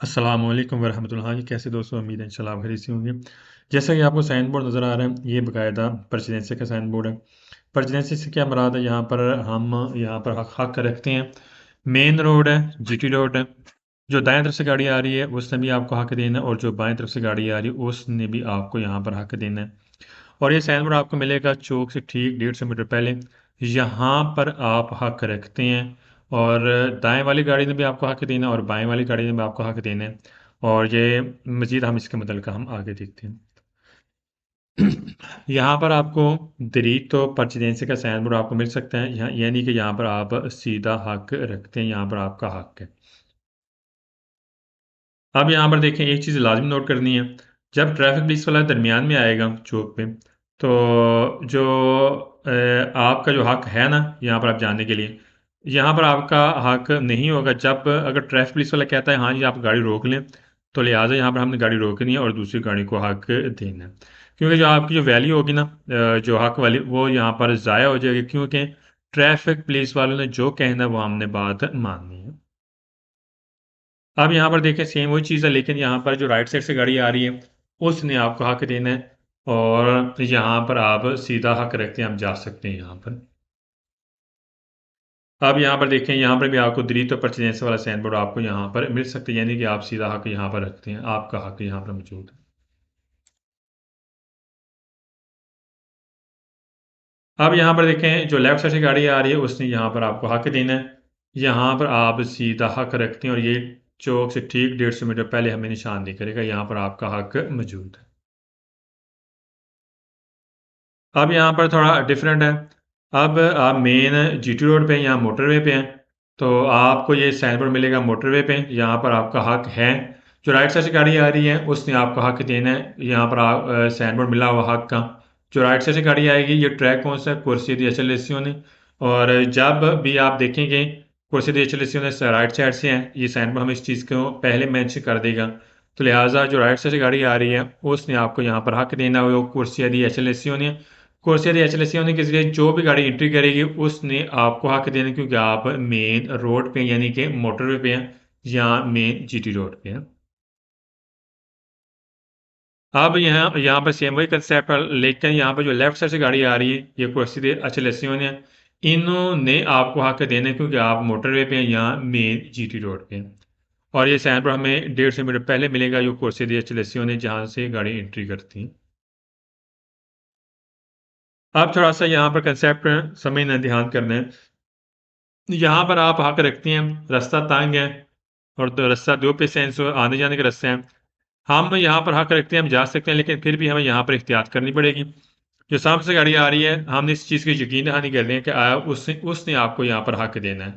अस्सलाम वालेकुम वरहमतुल्लाह जी। कैसे दोस्तों, उम्मीद है इंशाल्लाह आप खैरियत से होंगे। जैसा कि आपको साइन बोर्ड नज़र आ रहा है, ये बाकायदा प्रेसिडेंसी का साइन बोर्ड है। प्रेसिडेंसी से क्या मुराद है, यहाँ पर हम यहाँ पर हक रखते हैं। मेन रोड है, जीटी रोड है। जो दाएं तरफ से गाड़ी आ रही है उसने भी आपको हक देना है, और जो बाएं तरफ से गाड़ी आ रही है उसने भी आपको यहाँ पर हक देना है। और ये साइन बोर्ड आपको मिलेगा चौक से ठीक 150 मीटर पहले। यहाँ पर आप हक रखते हैं, और दाएं वाली गाड़ी ने भी आपको हक देना है और बाएं वाली गाड़ी ने भी आपको हक देना है। और ये मजीद हम इसके मतलब का हम आगे देखते हैं। यहाँ पर आपको दरीक तो परचेजेंसी का साइन बोर्ड आपको मिल सकता है, यहाँ यानी कि यहाँ पर आप सीधा हक रखते हैं, यहाँ पर आपका हक है। अब यहाँ पर देखें, एक चीज़ लाजमी नोट करनी है। जब ट्रैफिक पुलिस वाला दरमियान में आएगा चौक पे, तो जो आपका जो हक है ना यहाँ पर आप जाने के लिए, यहाँ पर आपका हक नहीं होगा जब अगर ट्रैफिक पुलिस वाला कहता है हाँ जी आप गाड़ी रोक लें, तो लिहाजा यहाँ पर हमने गाड़ी रोकनी है और दूसरी गाड़ी को हक देना है। क्योंकि जो आपकी जो वैल्यू होगी ना, जो हक वाली, वो यहाँ पर ज़ाया हो जाएगी, क्योंकि ट्रैफिक पुलिस वालों ने जो कहना है वो हमने बात माननी है। अब यहाँ पर देखें, सेम वही चीज़ है, लेकिन यहाँ पर जो राइट साइड से गाड़ी आ रही है उसने आपको हक देना है, और यहाँ पर आप सीधा हक रखते हैं, आप जा सकते हैं यहाँ पर। अब यहाँ पर देखें, यहाँ पर भी आपको डिलीट और परचेजेंस वाला साइन बोर्ड आपको यहाँ पर मिल सकते हैं, यानी कि आप सीधा हक यहाँ पर रखते हैं, आपका हक यहाँ पर मौजूद है। अब यहाँ पर देखें, जो लेफ्ट साइड से गाड़ी आ रही है उसने यहाँ पर आपको हक देना है, यहाँ पर आप सीधा हक रखते हैं, और ये चौक से ठीक 150 मीटर पहले हमें निशान नहीं करेगा, यहाँ पर आपका हक मौजूद है। अब यहाँ पर थोड़ा डिफरेंट है। अब आप मेन जीटी रोड पे हैं, यहाँ मोटरवे पे हैं, तो आपको ये साइन बोर्ड मिलेगा मोटरवे पे, यहाँ पर आपका हक है। जो राइट साइड से गाड़ी आ रही है उसने आपको हक देना है, यहाँ पर आप साइन बोर्ड मिला हुआ हक का। जो राइट साइड से गाड़ी आएगी, ये ट्रैक कौन सा है, कुर्सी दी एच ने। और जब भी आप देखेंगे कुर्सी दी एच ने राइट साइड से हैं, ये साइन बोर्ड हम इस चीज़ को पहले मेंशन कर देगा। तो लिहाजा जो राइट साइड से गाड़ी आ रही है उसने आपको यहाँ पर हक देना है, वो कुर्सी दी एच ने। कोर्सियर या एचएलएससी होने के जरिए जो भी गाड़ी एंट्री करेगी उसने आपको हक देना, क्योंकि आप मेन रोड पे यानी कि मोटरवे पे हैं, या मेन जीटी रोड पे हैं। अब यहाँ यहाँ पर सेम वही कंसेप्ट है, लेकिन यहाँ पर जो लेफ्ट साइड से गाड़ी आ रही है, ये कोर्सियर एचएलएससी होने हैं, इन्होंने आपको हक देना है, क्योंकि आप मोटरवे पे हैं या मेन जीटी रोड पे हैं। और ये साइन पर हमें 150 मीटर पहले मिलेगा, जो कोर्सियर एचएलएससी होने जहाँ से गाड़ी एंट्री करती है। अब थोड़ा सा यहाँ पर कंसेप्ट समझना, ध्यान करना है। यहाँ पर आप हक रखते हैं, रास्ता तंग है और रास्ता दो पे सेंस आने जाने के रास्ते हैं। हम यहाँ पर हक रखते हैं, हम जा सकते हैं, लेकिन फिर भी हमें यहाँ पर एहतियात करनी पड़ेगी। जो सामने से गाड़ी आ रही है, हमने इस चीज़ की यकीन दहानी करनी है कि उसने उसने आपको यहाँ पर हक देना है।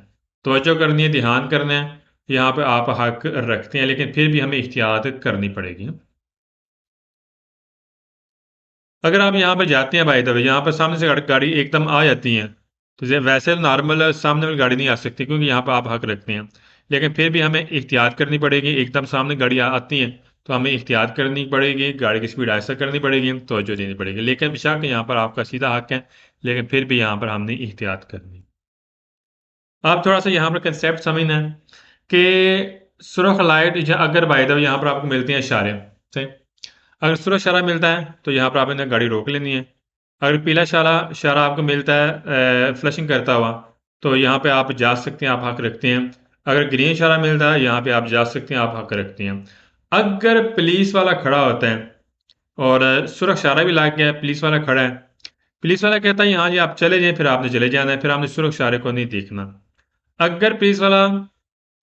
तवज्जो करनी है, ध्यान करना है। यहाँ पे आप हक रखते हैं, लेकिन फिर भी हमें एहतियात करनी पड़ेगी। अगर आप यहाँ पर जाते हैं, बाय द वे यहाँ पर सामने से गाड़ी एकदम आ जाती है, तो वैसे नॉर्मल सामने वाली गाड़ी नहीं आ सकती, क्योंकि यहाँ पर आप हक रखते हैं। लेकिन फिर भी हमें एहतियात करनी पड़ेगी, एकदम सामने गाड़ी आती है तो हमें एहतियात करनी पड़ेगी, गाड़ी की स्पीड ऐसा करनी पड़ेगी, तवज्जो देनी पड़ेगी। लेकिन बेशक यहाँ पर आपका सीधा हक है, लेकिन फिर भी यहाँ पर हमने एहतियात करनी। आप थोड़ा सा यहाँ पर कंसेप्ट समझना है कि सुरख लाइट, अगर बाय द वे यहाँ पर आपको मिलती हैं इशारे, सही। अगर सुरख इशारा मिलता है तो यहाँ पर आपने गाड़ी रोक लेनी है। अगर पीला इशारा इशारा आपको मिलता है फ्लशिंग करता हुआ, तो यहाँ पे आप जा सकते हैं, आप हक रखते हैं। अगर ग्रीन इशारा मिलता है, यहाँ पे आप जा सकते हैं, आप हक रखते हैं। अगर पुलिस वाला खड़ा होता है और सुरख इशारा भी लग गया है, पुलिस वाला खड़ा है, पुलिस वाला कहता है हाँ जी आप चले जाएं, फिर आपने चले जाना है, फिर आपने सुरख इशारे को नहीं देखना। अगर पुलिस वाला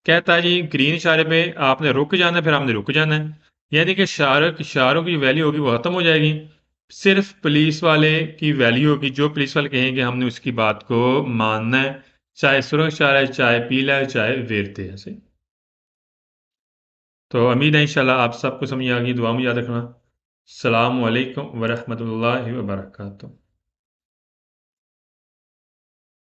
कहता है जी ग्रीन इशारे पे आपने रुक जाना है, फिर आपने रुक जाना है, यानी कि इशारों की वैल्यू होगी वो खत्म हो जाएगी। सिर्फ पुलिस वाले की वैल्यू होगी, जो पुलिस वाले कहेंगे हमने उसकी बात को मानना है, चाहे सुरख इशारा है, चाहे पीला है, चाहे वेरते है से। तो उम्मीद है इंशाल्लाह आप सबको समझ आ गई, दुआ में याद रखना। अस्सलाम वालेकुम वरहमतुल्लाहि वबरकातुहू।